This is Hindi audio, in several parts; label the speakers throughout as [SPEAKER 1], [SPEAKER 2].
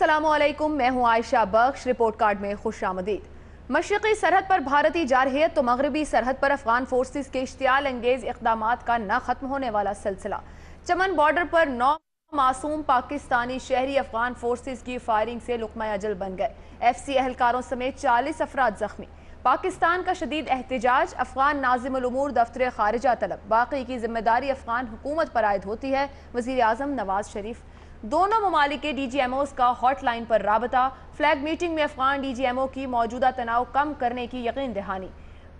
[SPEAKER 1] अस्सलामुअलैकुम, मैं हूं आयशा बख्श। रिपोर्ट कार्ड में खुशामदीद। मशरक़ी सरहद पर भारतीय जारहियत तो मगरबी सरहद पर अफगान फोर्सेस के इश्तियाल अंगेज इक़दामात का न खत्म होने वाला सिलसिला। चमन बॉर्डर पर 9 मासूम पाकिस्तानी शहरी अफगान फोर्सेस की फायरिंग से लुक़मा अजल बन गए। FC एहलकारों समेत 40 अफराद जख्मी। पाकिस्तान का शदीद एहतजाज, अफगान नाज़िमुल उमूर दफ्तर खारिजा तलब। बाकी की जिम्मेदारी अफगान हुकूमत पर आयद होती है। वज़ीर आज़म नवाज शरीफ। दोनों ममालिक के DGMOs का हॉटलाइन पर राबता। फ्लैग मीटिंग में अफगान DGMO की मौजूदा तनाव कम करने की यकीन दहानी।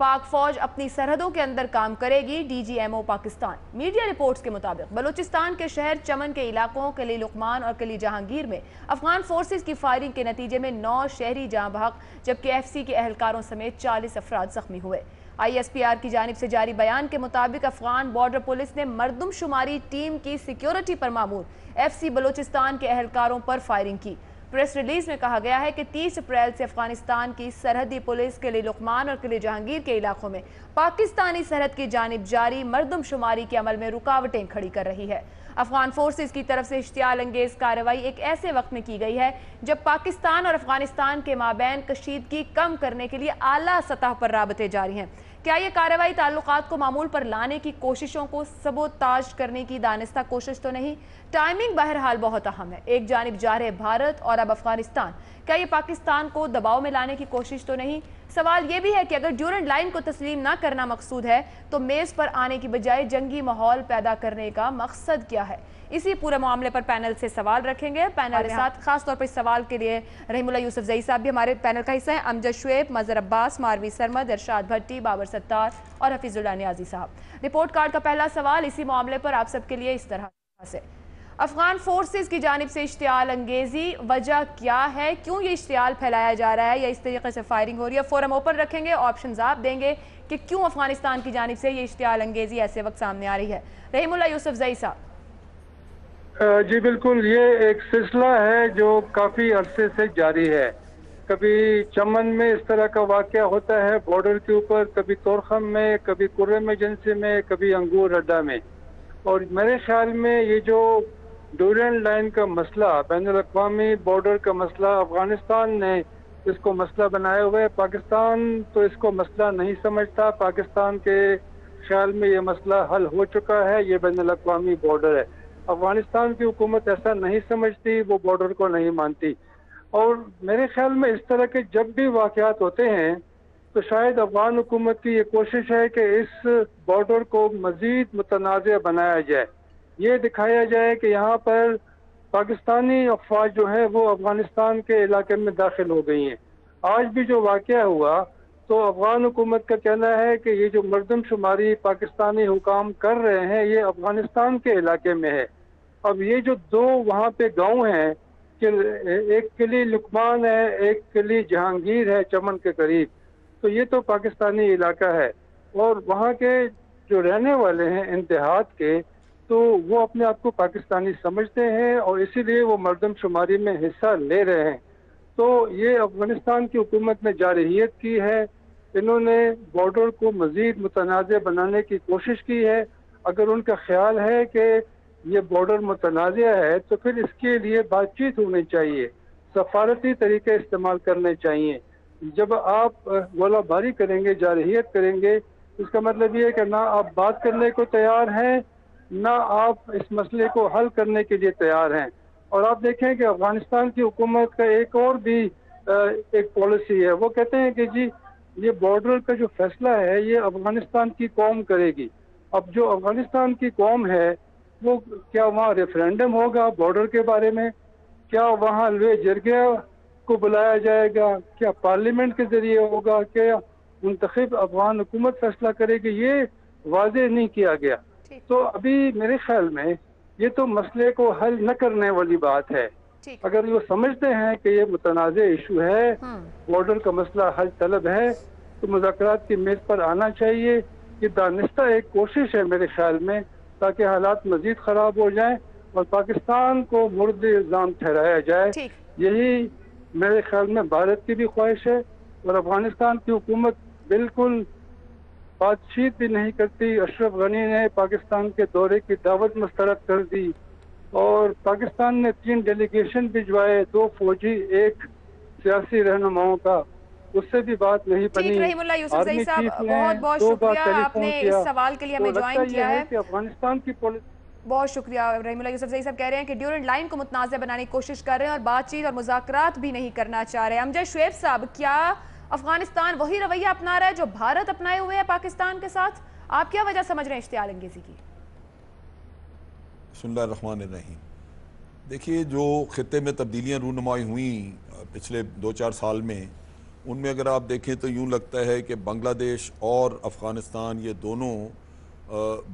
[SPEAKER 1] पाक फौज अपनी सरहदों के अंदर काम करेगी, DGMO पाकिस्तान। मीडिया रिपोर्ट्स के मुताबिक बलूचिस्तान के शहर चमन के इलाकों कली लुकमान और कली जहांगीर में अफगान फोर्सेस की फायरिंग के नतीजे में 9 शहरी जहां बहक, जबकि FC के एहलकारों समेत 40 अफराद जख्मी हुए। ISPR की जानिब से जारी बयान के मुताबिक अफगान बॉर्डर पुलिस ने मरदमशुमारी टीम की सिक्योरिटी पर मामूल FC बलूचिस्तान के एहलकारों पर फायरिंग की। प्रेस रिलीज में कहा गया है कि 30 अप्रैल से अफगानिस्तान की सरहदी पुलिस किले लुकमान और किले जहांगीर के इलाकों में पाकिस्तानी सरहद की जानिब जारी मरदमशुमारी के अमल में रुकावटें खड़ी कर रही है। अफगान फोर्सेस की तरफ से इश्तियाल अंगेज कार्रवाई एक ऐसे वक्त में की गई है जब पाकिस्तान और अफगानिस्तान के माबैन कशीदगी कम करने के लिए आला सतह पर राबते जारी हैं। क्या ये कार्रवाई ताल्लुकात को मामूल पर लाने की कोशिशों को सबोताज करने की दानिस्ता कोशिश तो नहीं? टाइमिंग बहरहाल बहुत अहम है। एक जानिब जा रहे भारत और अब अफगानिस्तान, क्या ये पाकिस्तान को दबाव में लाने की कोशिश तो नहीं? सवाल ये भी है कि अगर ड्यूरेंट लाइन को तस्लीम ना करना मकसूद है तो मेज पर आने की बजाय जंगी माहौल पैदा करने का मकसद क्या है? इसी पूरे मामले पर पैनल से सवाल रखेंगे। पैनल के साथ खास तौर पर इस सवाल के लिए रहीमुल्लाह यूसुफजई साहब भी हमारे पैनल का हिस्सा है। अमजद शुएब, मजहर अब्बास, मारवी सरमद, इरशाद भट्टी, बाबर सत्तार और हफीजुल्लाह नियाजी साहब। रिपोर्ट कार्ड का पहला सवाल इसी मामले पर आप सबके लिए इस तरह से, अफगान फोर्सेस की जानिब से इश्तियाल अंगेजी, वजह क्या है? क्यों ये इश्तियाल फैलाया जा रहा है या इस तरीके से फायरिंग हो रही है? फोरम ओपन रखेंगे, ऑप्शंस आप देंगे कि क्यों अफगानिस्तान की जानिब से ये इश्तियाल अंगेजी ऐसे वक्त सामने आ रही है। रहीमुल्लाह यूसुफजई साहब।
[SPEAKER 2] जी बिल्कुल, ये एक सिलसिला है जो काफ़ी अरसे से जारी है। कभी चमन में इस तरह का वाक़या होता है बॉर्डर के ऊपर, कभी तोरखम में, कभी कुर्रम एजेंसी में, कभी अंगूर अड्डा में। और मेरे ख्याल में ये जो ड्यूरेंट लाइन का मसला, बैनुल-अक़वामी बॉर्डर का मसला, अफगानिस्तान ने इसको मसला बनाया हुआ है। पाकिस्तान तो इसको मसला नहीं समझता। पाकिस्तान के ख्याल में ये मसला हल हो चुका है, ये बैनुल-अक़वामी बॉर्डर है। अफगानिस्तान की हुकूमत ऐसा नहीं समझती, वो बॉर्डर को नहीं मानती। और मेरे ख्याल में इस तरह के जब भी वाक़यात होते हैं तो शायद अफगान हुकूमत की ये कोशिश है कि इस बॉर्डर को मज़ीद मुतनाज़ बनाया जाए। ये दिखाया जाए कि यहाँ पर पाकिस्तानी अफ़वाज जो है वो अफगानिस्तान के इलाके में दाखिल हो गई हैं। आज भी जो वाक़या हुआ तो अफगान हुकूमत का कहना है कि ये जो मरदमशुमारी पाकिस्तानी हुकाम कर रहे हैं ये अफगानिस्तान के इलाके में है। अब ये जो 2 वहाँ पे गांव हैं कि एक किली लुकमान है, एक किली जहांगीर है चमन के करीब, तो ये तो पाकिस्तानी इलाका है। और वहाँ के जो रहने वाले हैं इन देहात के, तो वो अपने आप को पाकिस्तानी समझते हैं और इसीलिए वो मरदमशुमारी में हिस्सा ले रहे हैं। तो ये अफगानिस्तान की हुकूमत ने जारहियत की है, इन्होंने बॉर्डर को मज़ीद मुतनाज़ बनाने की कोशिश की है। अगर उनका ख्याल है कि ये बॉर्डर मुतनाज़ है तो फिर इसके लिए बातचीत होनी चाहिए, सफारती तरीके इस्तेमाल करने चाहिए। जब आप गोलाबारी करेंगे, जारहियत करेंगे, इसका मतलब ये है कि ना आप बात करने को तैयार हैं, ना आप इस मसले को हल करने के लिए तैयार हैं। और आप देखें कि अफगानिस्तान की हुकूमत का एक और भी एक पॉलिसी है। वो कहते हैं कि जी ये बॉर्डर का जो फैसला है ये अफगानिस्तान की कौम करेगी। अब जो अफगानिस्तान की कौम है वो क्या वहाँ रेफरेंडम होगा बॉर्डर के बारे में? क्या वहाँ लवे जरगा को बुलाया जाएगा? क्या पार्लियामेंट के जरिए होगा? क्या मुंतखब अफगान हुकूमत फैसला करेगी? ये वाज़ेह नहीं किया गया। तो अभी मेरे ख्याल में ये तो मसले को हल न करने वाली बात है। अगर वो समझते हैं कि ये मुतनाज़ इशू है, बॉर्डर का मसला हल तलब है, तो मुज़ाकरात की मेज़ पर आना चाहिए। ये दानिस्ता एक कोशिश है मेरे ख्याल में, ताकि हालात मज़ीद ख़राब हो जाएं और पाकिस्तान को मुर्द इल्ज़ाम ठहराया जाए। यही मेरे ख्याल में भारत की भी ख्वाहिश है। और अफगानिस्तान की हुकूमत बिल्कुल बातचीत भी नहीं करती। अशरफ गनी ने पाकिस्तान के दौरे की दावत मुस्तरद कर दी। और पाकिस्तान ने 3 डेलीगेशन भिजवाए, 2 फौजी, 1 सियासी रहनुमाओं का, उससे भी बात नहीं
[SPEAKER 1] ठीक,
[SPEAKER 2] बनी।
[SPEAKER 1] रहीमुल्ला यूसुफजई
[SPEAKER 2] आर्मी
[SPEAKER 1] साहब,
[SPEAKER 2] चीफ ने
[SPEAKER 1] बहुत बहुत
[SPEAKER 2] 2 बार
[SPEAKER 1] शुक्रिया,
[SPEAKER 2] टेलीफोन
[SPEAKER 1] आपने
[SPEAKER 2] किया।
[SPEAKER 1] इस सवाल के लिए
[SPEAKER 2] तो
[SPEAKER 1] हमें
[SPEAKER 2] लगता
[SPEAKER 1] ज्वाइन किया
[SPEAKER 2] यह है
[SPEAKER 1] है।
[SPEAKER 2] कि अफगानिस्तान की
[SPEAKER 1] बहुत शुक्रिया। रहीमुल्ला यूसुफजई साहब कह रहे हैं कि ड्यूरेंट लाइन को मुतनाज़ बनाने की कोशिश कर रहे हैं और बातचीत और मुज़ाकरात भी नहीं करना चाह रहे हैं। अमजद शुएब साहब, क्या अफगानिस्तान वही रवैया अपना रहा है जो भारत अपनाए हुए है पाकिस्तान के साथ? आप क्या वजह समझ रहे हैं इश्तियाल अंगेजी की?
[SPEAKER 3] बिस्मिल्लाहिर्रहमानिर्रहीम। देखिए, जो खित्ते में तब्दीलियाँ रूनुमाई हुई पिछले 2-4 साल में, उनमें अगर आप देखें तो यूँ लगता है कि बांग्लादेश और अफ़गानिस्तान ये दोनों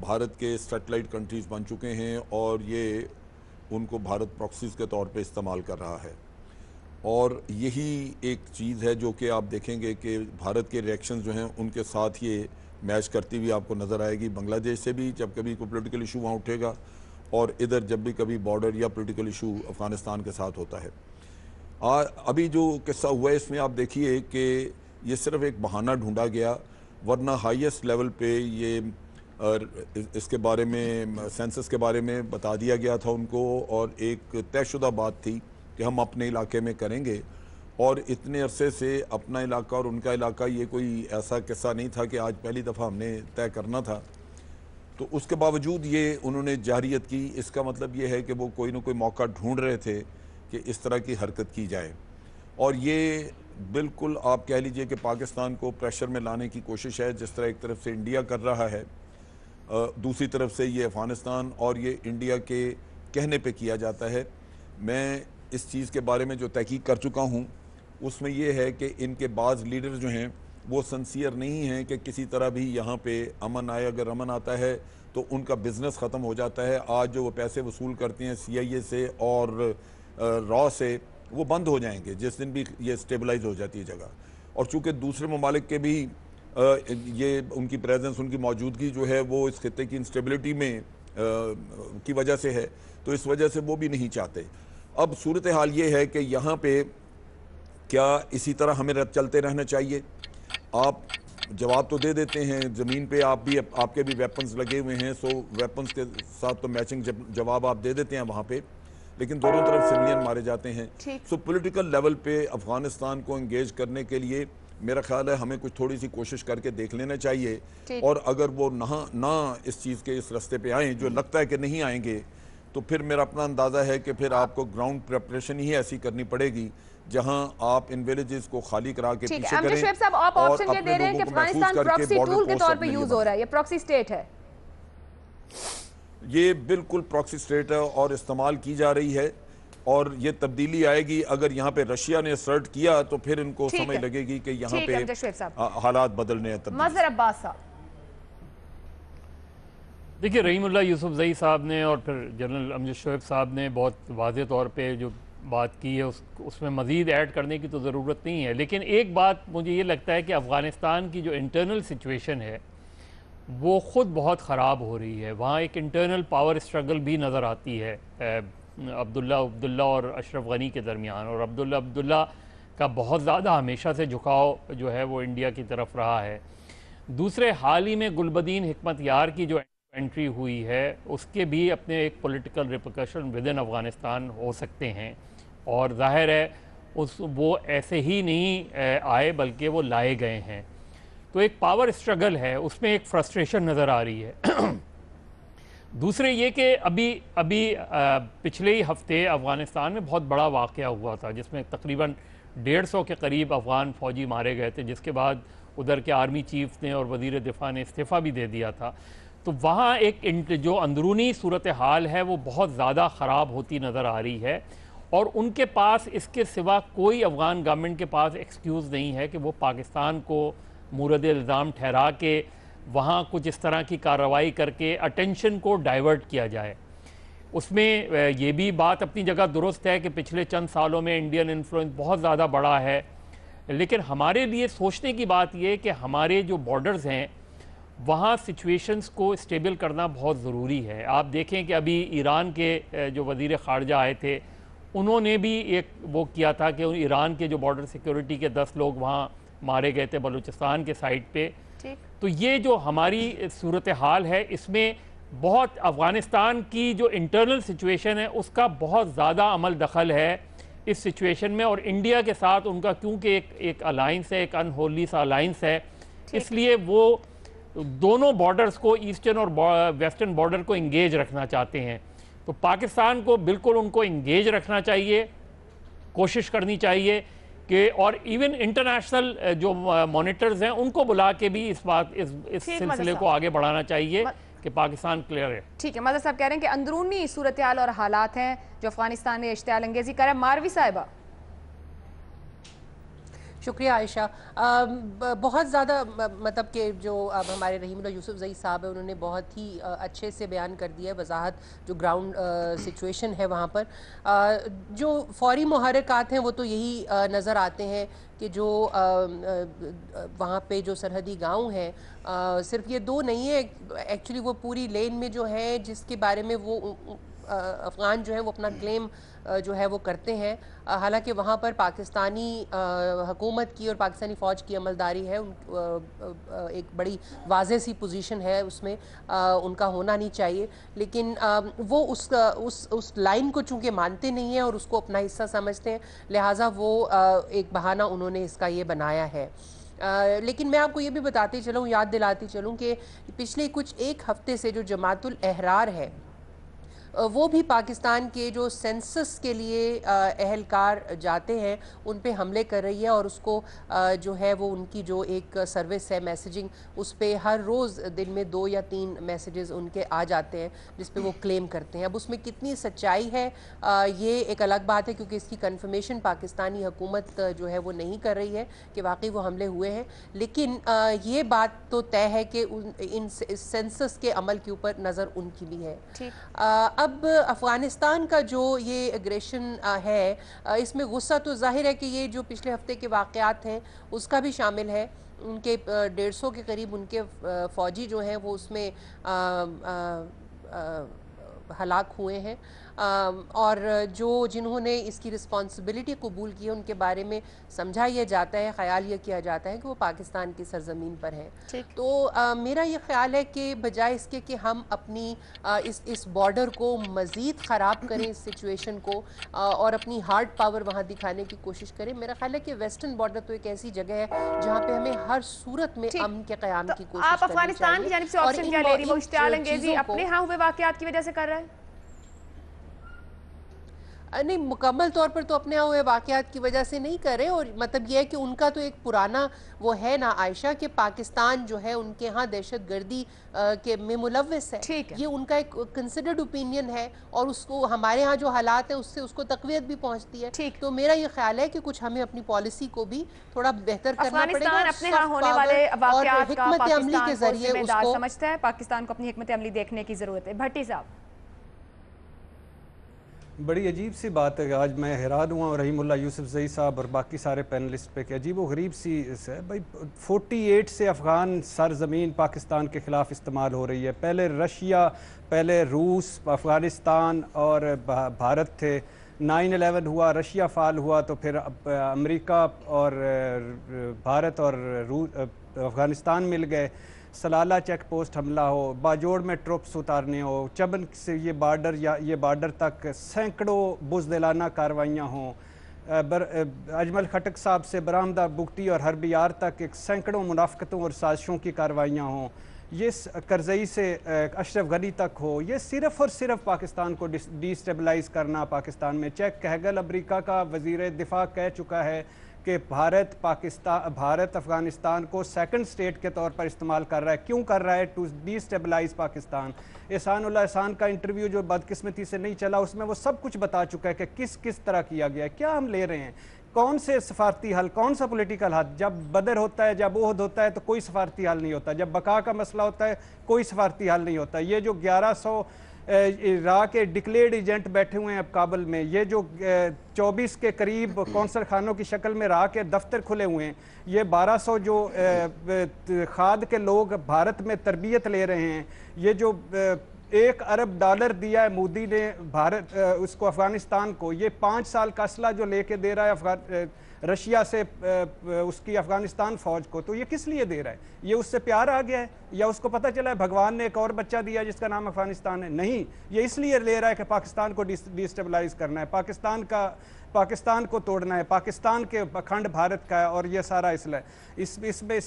[SPEAKER 3] भारत के सैटेलाइट कंट्रीज़ बन चुके हैं और ये उनको भारत प्रॉक्सीज़ के तौर पे इस्तेमाल कर रहा है। और यही एक चीज़ है जो कि आप देखेंगे कि भारत के रिएक्शंस जो हैं उनके साथ ये मैच करती हुई आपको नज़र आएगी। बांग्लादेश से भी जब कभी कोई पॉलिटिकल इशू वहाँ उठेगा और इधर जब भी कभी बॉर्डर या पॉलिटिकल इशू अफ़गानिस्तान के साथ होता है। अभी जो किस्सा हुआ है इसमें आप देखिए कि ये सिर्फ एक बहाना ढूंढा गया, वरना हाईएस्ट लेवल पे ये इसके बारे में, सेंसस के बारे में बता दिया गया था उनको और एक तयशुदा बात थी कि हम अपने इलाके में करेंगे। और इतने अरसे से अपना इलाका और उनका इलाका, ये कोई ऐसा किस्सा नहीं था कि आज पहली दफ़ा हमने तय करना था। तो उसके बावजूद ये उन्होंने जारियत की। इसका मतलब ये है कि वो कोई ना कोई मौका ढूंढ रहे थे कि इस तरह की हरकत की जाए। और ये बिल्कुल आप कह लीजिए कि पाकिस्तान को प्रेशर में लाने की कोशिश है, जिस तरह एक तरफ से इंडिया कर रहा है, दूसरी तरफ से ये अफ़गानिस्तान और ये इंडिया के कहने पे किया जाता है। मैं इस चीज़ के बारे में जो तहकीक कर चुका हूँ उसमें ये है कि इनके बाज़ लीडर जो हैं वो सिंसियर नहीं हैं कि किसी तरह भी यहाँ पे अमन आए। अगर अमन आता है तो उनका बिज़नेस ख़त्म हो जाता है। आज जो वो पैसे वसूल करते हैं CIA से और रॉ से, वो बंद हो जाएंगे जिस दिन भी ये स्टेबलाइज हो जाती है जगह। और चूँकि दूसरे ममालिक के भी ये उनकी प्रेजेंस, उनकी मौजूदगी जो है वो इस खित्ते की इंस्टेबिलिटी में की वजह से है, तो इस वजह से वो भी नहीं चाहते। अब सूरत हाल ये है कि यहाँ पे क्या इसी तरह हमें चलते रहना चाहिए? आप जवाब तो दे देते हैं, ज़मीन पे आप भी, आपके भी वेपन्स लगे हुए हैं, सो वेपन्स के साथ तो मैचिंग जवाब आप दे देते हैं वहाँ पे, लेकिन दोनों तरफ सिविलियन मारे जाते हैं। सो पॉलिटिकल लेवल पे अफ़गानिस्तान को इंगेज करने के लिए मेरा ख्याल है हमें कुछ थोड़ी सी कोशिश करके देख लेना चाहिए। और अगर वो ना इस चीज़ के इस रास्ते पे आएँ, जो लगता है कि नहीं आएंगे, तो फिर मेरा अपना अंदाज़ा है कि फिर आपको ग्राउंड प्रिपरेशन ही ऐसी करनी पड़ेगी जहां आप इन विलेजेस को खाली करा के पीछे करें।
[SPEAKER 1] शुएब साहब, आप ऑप्शन ये दे रहे हैं कि अफगानिस्तान प्रॉक्सी टूल के तौर पे यूज हो रहा है, ये प्रॉक्सी स्टेट है।
[SPEAKER 3] ये बिल्कुल प्रॉक्सी स्टेट है और इस्तेमाल की जा रही है। और ये तब्दीली आएगी अगर यहाँ पे रशिया ने असर्ट किया तो फिर इनको समझ लगेगी कि यहाँ पे हालात बदलने हैं।
[SPEAKER 1] मज़हर अब्बास साहब,
[SPEAKER 4] देखिए, रहीमुल्ला यूसुफजई साहब ने और फिर जनरल अमजद शुएब साहब ने बहुत वाज़ेह तौर पे जो बात की है उसमें मज़ीद ऐड करने की तो ज़रूरत नहीं है। लेकिन एक बात मुझे ये लगता है कि अफ़गानिस्तान की जो इंटरनल सिचुएशन है वो ख़ुद बहुत ख़राब हो रही है। वहाँ एक इंटरनल पावर स्ट्रगल भी नज़र आती है अब्दुल्ला और अशरफ गनी के दरमियान। और अब्दुल्ला का बहुत ज़्यादा हमेशा से झुकाव जो है वो इंडिया की तरफ रहा है। दूसरे, हाल ही में गुलबदीन हिकमत यार की जो एंट्री हुई है उसके भी अपने एक political repercussion with in Afghanistan हो सकते हैं। और ज़ाहिर है वो ऐसे ही नहीं आए बल्कि वो लाए गए हैं। तो एक पावर स्ट्रगल है, उसमें एक फ्रस्ट्रेशन नज़र आ रही है। दूसरे ये कि अभी पिछले ही हफ्ते अफ़गानिस्तान में बहुत बड़ा वाक़या हुआ था जिसमें तकरीबन 150 के करीब अफ़गान फ़ौजी मारे गए थे, जिसके बाद उधर के आर्मी चीफ ने और वज़ीर दिफा ने इस्तीफ़ा भी दे दिया था। तो वहाँ एक जो अंदरूनी सूरत हाल है वो बहुत ज़्यादा ख़राब होती नज़र आ रही है। और उनके पास इसके सिवा कोई, अफ़गान गवर्नमेंट के पास एक्सक्यूज़ नहीं है कि वो पाकिस्तान को मूरद इल्ज़ाम ठहरा के वहाँ कुछ इस तरह की कार्रवाई करके अटेंशन को डाइवर्ट किया जाए। उसमें ये भी बात अपनी जगह दुरुस्त है कि पिछले चंद सालों में इंडियन इन्फ्लुएंस बहुत ज़्यादा बढ़ा है, लेकिन हमारे लिए सोचने की बात यह कि हमारे जो बॉर्डर्स हैं वहाँ सिचुएशंस को स्टेबल करना बहुत ज़रूरी है। आप देखें कि अभी ईरान के जो वज़ीर ख़ारजा आए थे उन्होंने भी एक वो किया था कि ईरान के जो बॉर्डर सिक्योरिटी के 10 लोग वहाँ मारे गए थे बलूचिस्तान के साइड पे। तो ये जो हमारी सूरत हाल है इसमें बहुत अफ़गानिस्तान की जो इंटरनल सिचुएशन है उसका बहुत ज़्यादा अमल दखल है इस सिचुएशन में, और इंडिया के साथ उनका क्योंकि एक अलाइंस है, एक अनहोली सा अलाइंस है, इसलिए वो दोनों बॉर्डर्स को, ईस्टर्न और वेस्टर्न बॉर्डर को इंगेज रखना चाहते हैं। तो पाकिस्तान को बिल्कुल उनको इंगेज रखना चाहिए, कोशिश करनी चाहिए कि, और इवन इंटरनेशनल जो मॉनिटर्स हैं उनको बुला के भी इस सिलसिले को आगे बढ़ाना चाहिए कि पाकिस्तान क्लियर है।
[SPEAKER 1] ठीक है, मदर साहब कह रहे हैं कि अंदरूनी सूरत हाल और हालात हैं जो अफगानिस्तान ने इश्तियाल अंगेजी करा। मारवी साहिबा।
[SPEAKER 5] शुक्रिया आयशा। बहुत ज़्यादा मतलब कि जो अब हमारे रहीमुल्लाह यूसुफज़ई साहब है उन्होंने बहुत ही अच्छे से बयान कर दिया है, वजाहत जो ग्राउंड सिचुएशन है वहाँ पर। जो फौरी मुहर्रिकात हैं वो तो यही नज़र आते हैं कि जो वहाँ पे जो सरहदी गांव हैं, सिर्फ ये दो नहीं है एक्चुअली, वो पूरी लेन में जो है जिसके बारे में वो अफ़गान जो है वो अपना क्लेम जो है वो करते हैं। हालांकि वहाँ पर पाकिस्तानी हुकूमत की और पाकिस्तानी फ़ौज की अमलदारी है, एक बड़ी वाज़ेह सी पोजीशन है, उसमें उनका होना नहीं चाहिए, लेकिन वो उस लाइन को चूँकि मानते नहीं हैं और उसको अपना हिस्सा समझते हैं, लिहाजा वो एक बहाना उन्होंने इसका ये बनाया है। लेकिन मैं आपको ये भी बताती चलूँ, याद दिलाती चलूँ कि पिछले कुछ एक हफ्ते से जो जमातुल अहरार है वो भी पाकिस्तान के जो सेंसस के लिए अहलकार जाते हैं उन पे हमले कर रही है, और उसको जो है वो उनकी जो एक सर्विस है मैसेजिंग, उस पे हर रोज़ दिन में 2 या 3 मैसेजेस उनके आ जाते हैं जिस पे वो क्लेम करते हैं। अब उसमें कितनी सच्चाई है ये एक अलग बात है, क्योंकि इसकी कंफर्मेशन पाकिस्तानी हुकूमत जो है वो नहीं कर रही है कि वाकई वो हमले हुए हैं, लेकिन ये बात तो तय है कि इन सेंसस के अमल के ऊपर नज़र उनकी भी है। अब अफ़गानिस्तान का जो ये एग्रेशन है, इसमें गुस्सा तो जाहिर है कि ये जो पिछले हफ्ते के वाक़यात हैं उसका भी शामिल है। उनके 150 के करीब उनके फ़ौजी जो हैं वो उसमें हलाक हुए हैं, और जो जिन्होंने इसकी रिस्पॉन्सिबिलिटी कबूल की है उनके बारे में समझा यह जाता है, ख्याल ये किया जाता है कि वो पाकिस्तान की सरजमीन पर हैं। तो मेरा ये ख्याल है कि बजाय इसके कि हम अपनी इस बॉर्डर को मज़ीद ख़राब करें, इस सिचुएशन को, और अपनी हार्ड पावर वहाँ दिखाने की कोशिश करें, मेरा ख्याल है कि वेस्टर्न बॉर्डर तो एक ऐसी जगह है जहाँ पे हमें हर सूरत में अमन के क़याम की कोशिश
[SPEAKER 1] आप अफगानिस्तान की जानिब से ऑप्शन क्या ले रही, वो इश्तियाल अंगेज़ी अपने यहाँ हुए वाक़यात की वजह से कर रहा है?
[SPEAKER 5] नहीं, मुकम्मल तौर पर तो अपने हुए वाक़यात की वजह से नहीं कर रहे, और मतलब यह है कि उनका तो एक पुराना वो है ना आयशा, कि पाकिस्तान जो है उनके यहाँ दहशत गर्दी के में मुलव्वस है, ये उनका एक कंसिडर्ड ओपिनियन है, और उसको हमारे यहाँ जो हालात है उससे उसको तक़वियत भी पहुँचती है। तो मेरा ये ख्याल है कि कुछ हमें अपनी पॉलिसी को भी थोड़ा बेहतर करना पड़ेगा,
[SPEAKER 1] अपने यहाँ होने वाले वाक़यात का
[SPEAKER 5] हिकमत अमली के जरिए उसको
[SPEAKER 1] समझता है, पाकिस्तान को अपनी हिकमत अमली देखने की ज़रूरत है। भट्टी साहब।
[SPEAKER 6] बड़ी अजीब सी बात है कि आज मैं हैरान हुआ और रहीमुल्लाह यूसुफज़ई साहब और बाकी सारे पैनलिस्ट पे कि अजीब व गरीब सी है भाई। 48 से अफ़गान सरज़मीन पाकिस्तान के ख़िलाफ़ इस्तेमाल हो रही है। पहले रशिया, पहले रूस, अफ़गानिस्तान और भारत थे। 9/11 हुआ, रशिया फ़ाल हुआ, तो फिर अमेरिका और भारत और अफ़गानिस्तान मिल गए। सलाला चेक पोस्ट हमला हो, बाजोड़ में ट्रुप्स उतारने हो, चमन से ये बार्डर तक सैकड़ों बुज़दिलाना कार्रवाइयाँ हों, अजमल खटक साहब से बरामदा बुगटी और हरबियार तक एक सैकड़ों मुनाफ़क़तों और साजिशों की कार्रवाइयाँ हों, ये करज़ई से अशरफ गनी तक हो, ये सिर्फ़ और सिर्फ पाकिस्तान को डिस्टेबलाइज़ करना। पाकिस्तान में चेक कहगल अमेरिका का वज़ीर दिफ़ा कह चुका है कि भारत अफ़गानिस्तान को सेकंड स्टेट के तौर पर इस्तेमाल कर रहा है। क्यों कर रहा है? To destabilise Pakistan. एहसानुल्लाह एहसान का इंटरव्यू जो बदकिस्मती से नहीं चला, उसमें वो सब कुछ बता चुका है कि किस किस तरह किया गया है, क्या हम ले रहे हैं, कौन से सफारती हल, कौन सा पॉलिटिकल हल। जब बदर होता है, जब ओहद होता है तो कोई सफारती हल नहीं होता, जब बका का मसला होता है कोई सफारती हल नहीं होता। ये जो 1100 इराक़ के डिक्लेयर्ड एजेंट बैठे हुए हैं अब काबुल में, ये जो 24 के करीब कौंसल खानों की शक्ल में इराक़ के दफ्तर खुले हुए हैं, ये 1200 जो खाद के लोग भारत में तरबियत ले रहे हैं, ये जो $1 अरब दिया है मोदी ने भारत उसको अफगानिस्तान को, ये 5 साल का असला जो लेके दे रहा है रशिया से उसकी अफगानिस्तान फौज को, तो ये किस लिए दे रहा है? ये उससे प्यार आ गया है या उसको पता चला है भगवान ने एक और बच्चा दिया जिसका नाम अफगानिस्तान है? नहीं, ये इसलिए ले रहा है कि पाकिस्तान को डिस्टेबलाइज करना है, पाकिस्तान को तोड़ना है, पाकिस्तान के अखंड भारत का है। और ये सारा इसलिए इसमें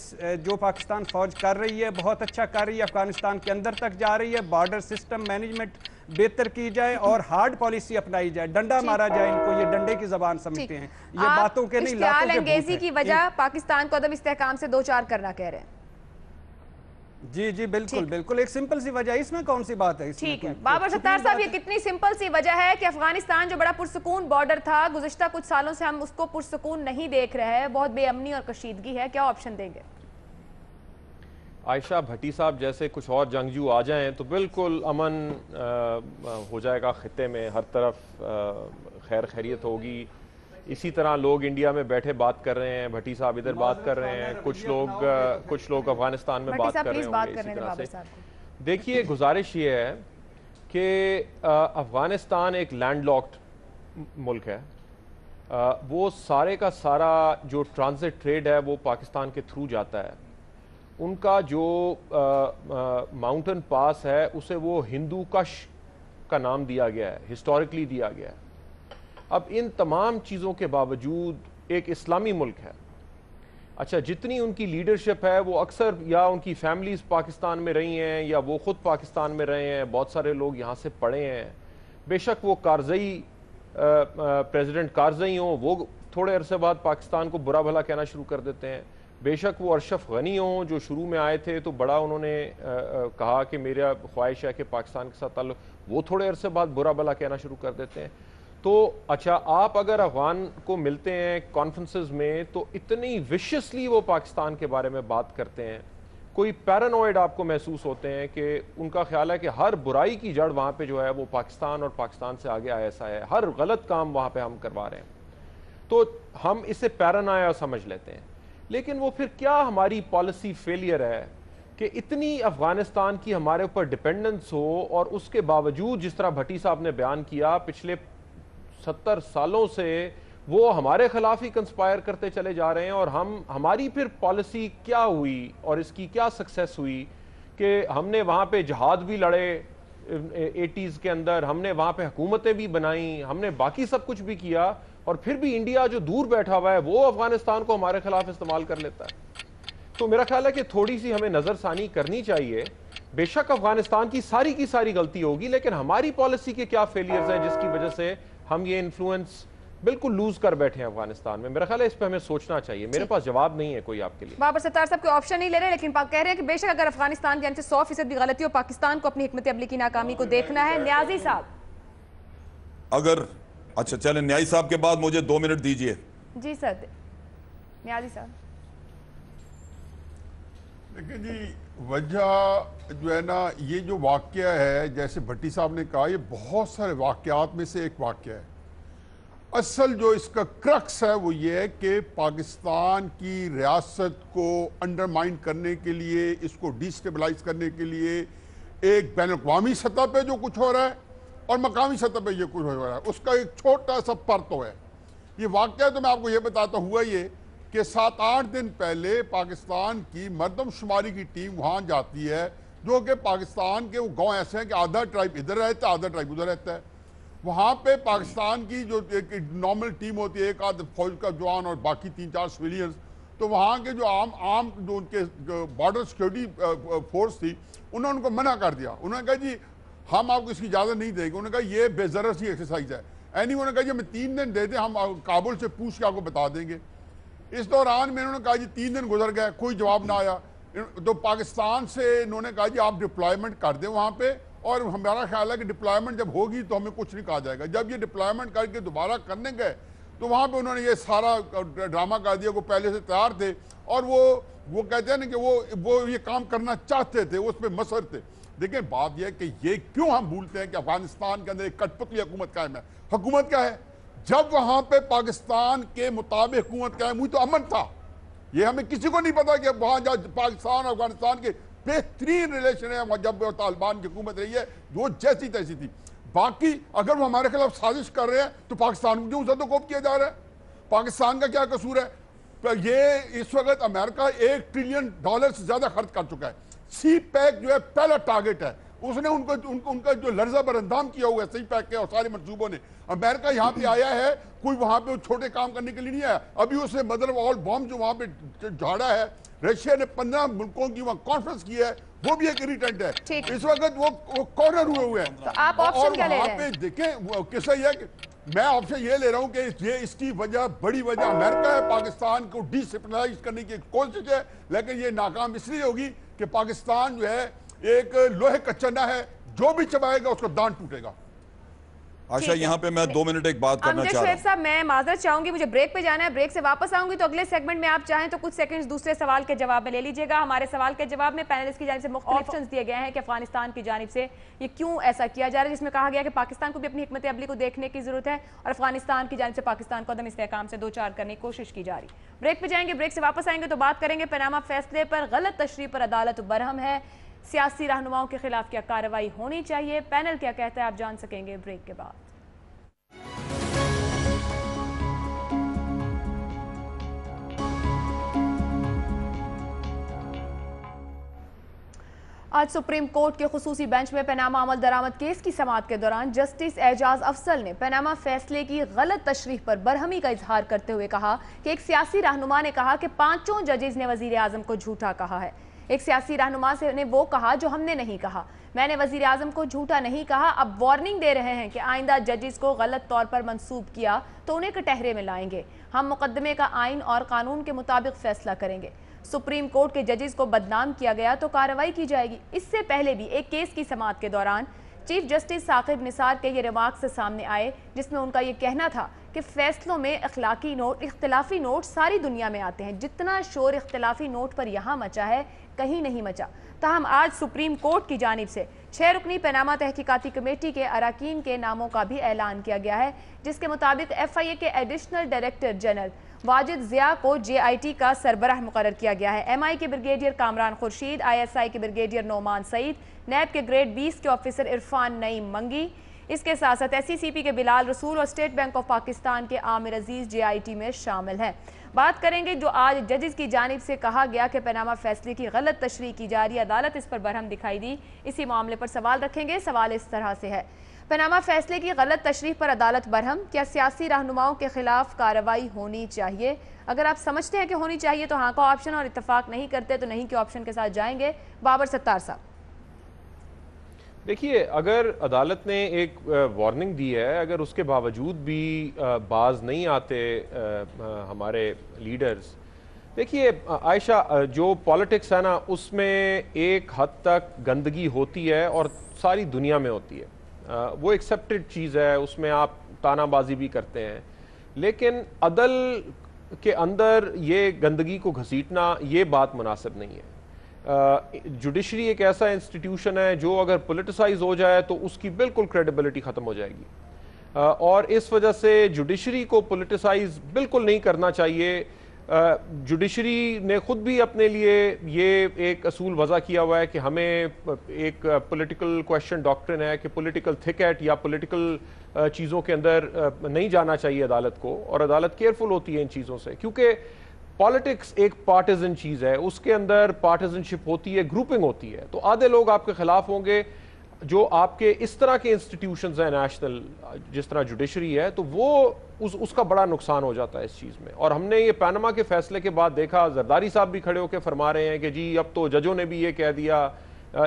[SPEAKER 6] जो पाकिस्तान फौज कर रही है बहुत अच्छा कर रही है, अफगानिस्तान के अंदर तक जा रही है, बॉर्डर सिस्टम मैनेजमेंट बेहतर की जाए और हार्ड पॉलिसी अपनाई जाए, डंडा मारा जाए इनको, ये डंडे की जबान समझते हैं, ये बातों के नहीं लातों के
[SPEAKER 1] अंगेजी की वजह पाकिस्तान को अदम इस्तेहकाम से 2-4 करना कह रहे हैं।
[SPEAKER 6] जी जी बिल्कुल बिल्कुल, एक सिंपल सी वजह, इसमें कौन सी बात है?
[SPEAKER 1] ठीक है बाबर सत्तार साहब, ये कितनी सिंपल सी वजह है कि अफगानिस्तान जो बड़ा पुरसुकून बॉर्डर था, गुज़िश्ता कुछ सालों से हम उसको पुरसुकून नहीं देख रहे हैं, बहुत बेअमनी और कशीदगी है, क्या ऑप्शन देंगे?
[SPEAKER 7] आयशा भट्टी साहब जैसे कुछ और जंगजू आ जाएं तो बिल्कुल अमन हो जाएगा खित्ते में, हर तरफ खैर खैरियत होगी। इसी तरह लोग इंडिया में बैठे बात कर रहे हैं, भट्टी साहब इधर बात कर रहे हैं, कुछ लोग अफगानिस्तान में बात कर रहे हैं। इसी तरह से देखिए, गुजारिश ये है कि अफगानिस्तान एक लैंडलॉक्ड मुल्क है, वो सारे का सारा जो ट्रांजिट ट्रेड है वो पाकिस्तान के थ्रू जाता है। उनका जो माउंटेन पास है उसे वो हिंदू कश का नाम दिया गया है, हिस्टोरिकली दिया गया है। अब इन तमाम चीज़ों के बावजूद एक इस्लामी मुल्क है। अच्छा, जितनी उनकी लीडरशिप है वो अक्सर या उनकी फैमिलीज पाकिस्तान में रही हैं या वो ख़ुद पाकिस्तान में रहे हैं, बहुत सारे लोग यहाँ से पढ़े हैं। बेशक वो कारज़ई प्रेसिडेंट कारज़ई हों, वो थोड़े अरसे बाद पाकिस्तान को बुरा भला कहना शुरू कर देते हैं। बेशक वो अरशफ गनी हों जो शुरू में आए थे तो बड़ा उन्होंने कहा कि मेरा ख्वाहिश है कि पाकिस्तान के साथ ताल्लुक़, वो थोड़े अरसे बाद बुरा भला कहना शुरू कर देते हैं। तो अच्छा, आप अगर अफगान को मिलते हैं कॉन्फ्रेंसेस में तो इतनी विशियसली वो पाकिस्तान के बारे में बात करते हैं, कोई पैरानॉइड आपको महसूस होते हैं कि उनका ख्याल है कि हर बुराई की जड़ वहाँ पे जो है वो पाकिस्तान और पाकिस्तान से आगे ऐसा है, हर गलत काम वहाँ पे हम करवा रहे हैं, तो हम इसे पैरानॉया समझ लेते हैं। लेकिन वो फिर क्या हमारी पॉलिसी फेलियर है कि इतनी अफगानिस्तान की हमारे ऊपर डिपेंडेंस हो और उसके बावजूद जिस तरह भट्टी साहब ने बयान किया पिछले 70 सालों से वो हमारे खिलाफ ही कंस्पायर करते चले जा रहे हैं। और हमारी फिर पॉलिसी क्या हुई और इसकी क्या सक्सेस हुई कि हमने वहाँ पे जहाद भी लड़े 80s के अंदर, हमने वहाँ पे हुकूमतें भी बनाई, हमने बाकी सब कुछ भी किया, और फिर भी इंडिया जो दूर बैठा हुआ है वो अफगानिस्तान को हमारे खिलाफ इस्तेमाल कर लेता है। तो मेरा ख्याल है कि थोड़ी सी हमें नजरसानी करनी चाहिए। बेशक अफगानिस्तान की सारी गलती होगी, लेकिन हमारी पॉलिसी के क्या फेलियर्स हैं जिसकी वजह से हम ये इन्फ्लुएंस बिल्कुल लूज कर बैठे हैं अफगानिस्तान में। मेरा ख्याल है इस पर हमें सोचना चाहिए। मेरे पास जवाब नहीं है कोई आपके लिए।
[SPEAKER 1] बाबर सत्तार साहब कोई ऑप्शन नहीं ले रहे, लेकिन कह रहे हैं कि बेशक अगर अफगानिस्तान के अंदर 100% भी गलती हो, पाकिस्तान को अपनी हिकमत अमली की नाकामी को देखना है। न्याजी साहब,
[SPEAKER 3] अगर अच्छा चले, न्याजी साहब के बाद मुझे 2 मिनट दीजिए।
[SPEAKER 1] जी सर, न्याजी साहब।
[SPEAKER 8] देखिए जी, वजह जो है ना, ये जो वाक़या है जैसे भट्टी साहब ने कहा, ये बहुत सारे वाक़यात में से एक वाक़या है। असल जो इसका क्रक्स है वो ये है कि पाकिस्तान की रियासत को अंडरमाइन करने के लिए, इसको डिस्टेबलाइज करने के लिए एक बैनुल-अक़वामी सतह पे जो कुछ हो रहा है और मकामी सतह पे ये कुछ हो रहा है, उसका एक छोटा सा पर्त है। ये वाक़या तो मैं आपको ये बताता हुआ ये कि 7-8 दिन पहले पाकिस्तान की मरदमशुमारी की टीम वहाँ जाती है, जो कि पाकिस्तान के वो गाँव ऐसे हैं कि आधा ट्राइब इधर रहता है, आधा ट्राइब उधर रहता है। वहाँ पे पाकिस्तान की जो एक नॉर्मल टीम होती है, एक आध फौज का जवान और बाकी 3-4 सिविलियंस, तो वहाँ के जो आम जो उनके बॉर्डर सिक्योरिटी फोर्स थी, उन्होंने उनको मना कर दिया। उन्होंने कहा जी हम आपको इसकी इजाज़त नहीं देंगे। उन्होंने कहा ये बेज़रर सी एक्सरसाइज है। उन्होंने कहा जी हमें 3 दिन दे दें, हम काबुल से पूछ के आपको बता देंगे। इस दौरान में उन्होंने कहा जी 3 दिन गुजर गए, कोई जवाब ना आया। तो पाकिस्तान से इन्होंने कहा जी आप डिप्लॉयमेंट कर दें वहाँ पे, और हमारा ख्याल है कि डिप्लॉयमेंट जब होगी तो हमें कुछ नहीं कहा जाएगा। जब ये डिप्लॉयमेंट करके दोबारा करने गए तो वहाँ पे उन्होंने ये सारा ड्रामा कर दिया। वो पहले से तैयार थे और वो कहते हैं ना कि वो ये काम करना चाहते थे, उस पर मसर थे। देखिए बात यह है कि ये क्यों हम भूलते हैं कि अफगानिस्तान के अंदर एक कठपुतली हुकूमत कायम है। हुकूमत क्या है? जब वहाँ पे पाकिस्तान के मुताबिक हुकूमत कायम हुई तो अमन था। ये हमें किसी को नहीं पता कि वहाँ पाकिस्तान अफगानिस्तान के बेहतरीन रिलेशन है जब तालिबान की हुकूमत रही है, वो जैसी तैसी थी। बाकी अगर वो हमारे खिलाफ साजिश कर रहे हैं तो पाकिस्तान को क्यों सदोकोप किया जा रहा है? पाकिस्तान का क्या कसूर है? ये इस वक्त अमेरिका $1 ट्रिलियन से ज्यादा खर्च कर चुका है। सी पैक जो है पहला टारगेट है, उसने उनका जो लर्जा बरअंजाम किया हुआ है सी पैक के और सारे मंसूबों ने। अमेरिका यहाँ पे आया है, कोई वहां पे छोटे काम करने के लिए नहीं आया। अभी उसने मदर ऑल बॉम्ब जो वहां पे झाड़ा है, रशिया ने 15 मुल्कों की वहां कॉन्फ्रेंस की है, वो भी एक इरिटेंट है। इस वक्त वो कॉर्नर हुए हैं।
[SPEAKER 1] तो आप ऑप्शन क्या ले रहे हैं?
[SPEAKER 8] पे देखें किसा ये कि मैं ऑप्शन ये ले रहा हूं कि ये इसकी वजह बड़ी वजह अमेरिका है, पाकिस्तान को डिसिप्लिनाइज करने की कोशिश है, लेकिन ये नाकाम इसलिए होगी कि पाकिस्तान जो है एक लोहे का चना है, जो भी चबाएगा उसको दांत टूटेगा।
[SPEAKER 3] आशा यहाँ पे मैं 2 मिनट एक बात करना चाह रहा हूँ।
[SPEAKER 1] साहब मैं माजरत चाहूंगी, मुझे ब्रेक पे जाना है, ब्रेक से वापस आऊंगी तो अगले सेगमेंट में आप चाहें तो कुछ सेकंड्स दूसरे सवाल के जवाब में ले लीजिएगा। हमारे सवाल के जवाब में पैनलिस्ट की जानिब से मुख्तलिफ ऑप्शंस दिए गए हैं कि अफगानिस्तान की जानिब से ये क्यों ऐसा किया जा रहा है, जिसमें कहा गया कि पाकिस्तान को भी अपनी हिकमत अमली को देखने की जरूरत है और अफगानिस्तान की जानिब से पाकिस्तान को अदम इस्तेहकाम से दो चार करने की कोशिश की जा रही। ब्रेक पे जाएंगे, ब्रेक से वापस आएंगे तो बात करेंगे पनामा फैसले पर। गलत तशरीह पर अदालत बरहम है, सियासी रहनुमाओं के खिलाफ क्या कार्रवाई होनी चाहिए, पैनल क्या कहता है, आप जान सकेंगे ब्रेक के बाद। आज सुप्रीम कोर्ट के खुसूसी बेंच में पनामा अमल दरामद केस की समाअत के दौरान जस्टिस एजाज अफसल ने पनामा फैसले की गलत तशरीह पर बरहमी का इजहार करते हुए कहा कि एक सियासी रहनुमा ने कहा कि 5 जजेज ने वजीर आजम को झूठा कहा है। एक सियासी रहनुमा ने वो कहा जो हमने नहीं कहा। मैंने वजीर आजम को झूठा नहीं कहा। अब वार्निंग दे रहे हैं कि आइंदा जजेस को गलत तौर पर मंसूब किया तो उन्हें कटहरे में लाएंगे। हम मुकदमे का आइन और कानून के मुताबिक फैसला करेंगे। सुप्रीम कोर्ट के जजेस को बदनाम किया गया तो कार्रवाई की जाएगी। इससे पहले भी एक केस की समाअत के दौरान चीफ जस्टिस साकिब निसार के ये रिमार्क्स सामने आए, जिसमें उनका ये कहना था कि फैसलों में इख्तिलाफी नोट सारी दुनिया में आते हैं, जितना शोर इख्तिलाफी नोट पर यहाँ मचा है कहीं नहीं मचा। ताहम आज सुप्रीम कोर्ट की जानिब से 6 रुकनी पनामा तहकीकाती कमेटी के अरकान के नामों का भी ऐलान किया गया है, जिसके मुताबिक FIA के additional director general Wajid Zia को JIT का सरबराह मुकर्रर किया गया है। MI के ब्रिगेडियर कामरान खुर्शीद, ISI के ब्रिगेडियर नोमान सईद, नैब के ग्रेड 20 के ऑफिसर इरफान नईम मंगी, इसके साथ साथ SCCP के बिलाल रसूल और स्टेट बैंक ऑफ पाकिस्तान के आमिर अजीज JIT में शामिल हैं। बात करेंगे जो आज जजेस की जानिब से कहा गया कि पनामा फैसले की गलत तशरीह की जा रही है, अदालत इस पर बरहम दिखाई दी। इसी मामले पर सवाल रखेंगे। सवाल इस तरह से है, पनामा फैसले की गलत तशरीह पर अदालत बरहम, क्या सियासी रहनुमाओं के खिलाफ कार्रवाई होनी चाहिए? अगर आप समझते हैं कि होनी चाहिए तो हाँ का ऑप्शन, और इत्तेफाक नहीं करते तो नहीं के ऑप्शन के साथ जाएंगे। बाबर सत्तार साहब।
[SPEAKER 7] देखिए, अगर अदालत ने एक वार्निंग दी है, अगर उसके बावजूद भी बाज नहीं आते हमारे लीडर्स, देखिए आयशा, जो पॉलिटिक्स है ना उसमें एक हद तक गंदगी होती है और सारी दुनिया में होती है। वो एक्सेप्टेड चीज़ है, उसमें आप तानाबाजी भी करते हैं, लेकिन अदल के अंदर ये गंदगी को घसीटना ये बात मुनासिब नहीं है। जुडिशरी एक ऐसा इंस्टीट्यूशन है जो अगर पोलिटिसाइज हो जाए तो उसकी बिल्कुल क्रेडिबिलिटी ख़त्म हो जाएगी, और इस वजह से जुडिशरी को पोलिटिसाइज बिल्कुल नहीं करना चाहिए। जुडिशरी ने खुद भी अपने लिए ये एक असूल वज़ा किया हुआ है कि हमें एक पॉलिटिकल क्वेश्चन डॉक्ट्रिन है कि पॉलिटिकल थिकेट या पॉलिटिकल चीज़ों के अंदर नहीं जाना चाहिए अदालत को, और अदालत केयरफुल होती है इन चीज़ों से, क्योंकि पॉलिटिक्स एक पार्टिजन चीज़ है, उसके अंदर पार्टिजनशिप होती है, ग्रुपिंग होती है। तो आधे लोग आपके खिलाफ होंगे जो आपके इस तरह के इंस्टीट्यूशंस हैं नेशनल, जिस तरह जुडिशरी है, तो वो उसका बड़ा नुकसान हो जाता है इस चीज़ में। और हमने ये पनामा के फैसले के बाद देखा, जरदारी साहब भी खड़े होकर फरमा रहे हैं कि जी अब तो जजों ने भी ये कह दिया,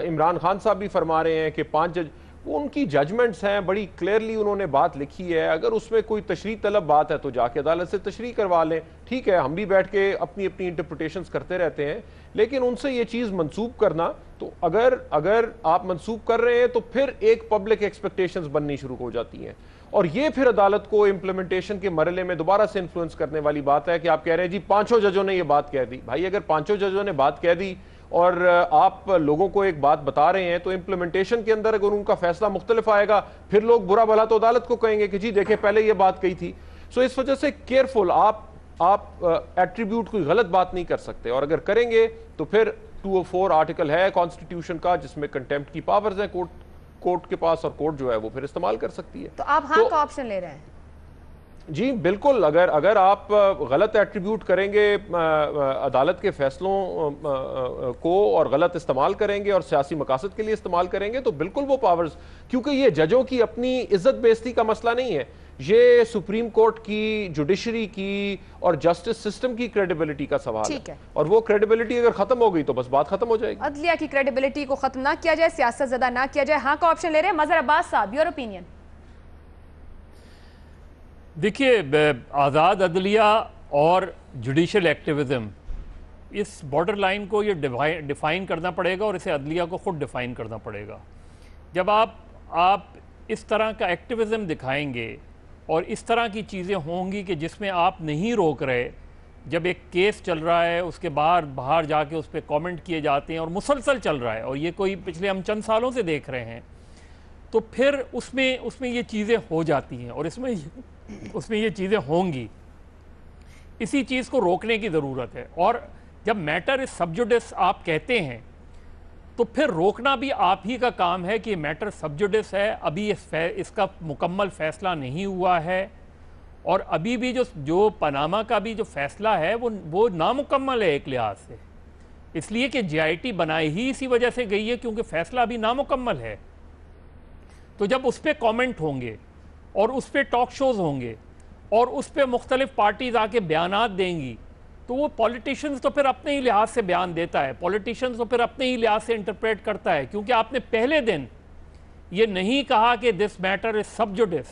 [SPEAKER 7] इमरान खान साहब भी फरमा रहे हैं कि 5 जज, उनकी जजमेंट्स हैं, बड़ी क्लियरली उन्होंने बात लिखी है। अगर उसमें कोई तशरीह तलब बात है तो जाके अदालत से तशरीह करवा लें, ठीक है, हम भी बैठ के अपनी अपनी इंटरप्रिटेशंस करते रहते हैं, लेकिन उनसे ये चीज़ मंसूब करना, तो अगर आप मंसूब कर रहे हैं तो फिर एक पब्लिक एक्सपेक्टेशंस बननी शुरू हो जाती हैं, और ये फिर अदालत को इम्प्लीमेंटेशन के मरहले में दोबारा से इन्फ्लुएंस करने वाली बात है कि आप कह रहे हैं जी 5 जजों ने ये बात कह दी। भाई, अगर 5 जजों ने बात कह दी और आप लोगों को एक बात बता रहे हैं, तो इम्प्लीमेंटेशन के अंदर अगर उनका फैसला मुख्तलिफ आएगा, फिर लोग बुरा भला तो अदालत को कहेंगे कि जी देखें पहले ये बात कही थी। सो इस वजह से केयरफुल, आप एट्रीब्यूट कोई गलत बात नहीं कर सकते, और अगर करेंगे तो फिर 204 आर्टिकल है कॉन्स्टिट्यूशन का जिसमें कंटेम्प्ट की पावर्स है कोर्ट के पास, और कोर्ट जो है वो फिर इस्तेमाल कर सकती है।
[SPEAKER 1] तो आप हाँ का ऑप्शन ले रहे हैं?
[SPEAKER 7] जी बिल्कुल, अगर आप गलत एट्रीब्यूट करेंगे अदालत के फैसलों को और गलत इस्तेमाल करेंगे और सियासी मकासद के लिए इस्तेमाल करेंगे तो बिल्कुल वो पावर्स, क्योंकि ये जजों की अपनी इज्जत बेइज्जती का मसला नहीं है, ये सुप्रीम कोर्ट की, जुडिशरी की और जस्टिस सिस्टम की क्रेडिबिलिटी का सवाल है। और वो क्रेडिबिलिटी अगर खत्म हो गई तो बस बात खत्म हो जाएगी।
[SPEAKER 1] अदलिया की क्रेडिबिलिटी को खत्म ना किया जाए, सियासत ज़दा ना किया जाए, हाँ का ऑप्शन ले रहे हैं। मजहर अब्बास साहब, योर ओपिनियन?
[SPEAKER 4] देखिए, आज़ाद अदलिया और जुडिशल एक्टिविज़म, इस बॉर्डर लाइन को ये डिफ़ाइन करना पड़ेगा और इसे अदलिया को ख़ुद डिफ़ाइन करना पड़ेगा। जब आप इस तरह का एक्टिविज़म दिखाएंगे और इस तरह की चीज़ें होंगी कि जिसमें आप नहीं रोक रहे, जब एक केस चल रहा है उसके बाहर जाके उस पर कॉमेंट किए जाते हैं और मुसलसल चल रहा है, और ये कोई पिछले हम चंद सालों से देख रहे हैं, तो फिर उसमें ये चीज़ें हो जाती हैं और उसमें ये चीज़ें होंगी। इसी चीज़ को रोकने की ज़रूरत है। और जब मैटर इज सब जुडिस आप कहते हैं तो फिर रोकना भी आप ही का काम है कि मैटर सब जुडिस है, अभी इसका मुकम्मल फ़ैसला नहीं हुआ है, और अभी भी जो पनामा का भी जो फ़ैसला है वो नामुकम्मल है एक लिहाज से, इसलिए कि JIT बनाई ही इसी वजह से गई है क्योंकि फ़ैसला अभी नामुकम्मल है। तो जब उस पर कॉमेंट होंगे और उस पर टॉक शोज़ होंगे और उस पर मुख्तलिफ पार्टीज़ आके बयानात देंगी, तो वो पॉलिटिशियंस तो फिर अपने ही लिहाज से बयान देता है, पॉलिटिशियंस तो फिर अपने ही लिहाज से इंटरप्रेट करता है, क्योंकि आपने पहले दिन ये नहीं कहा कि दिस मैटर इज सब जुडिस,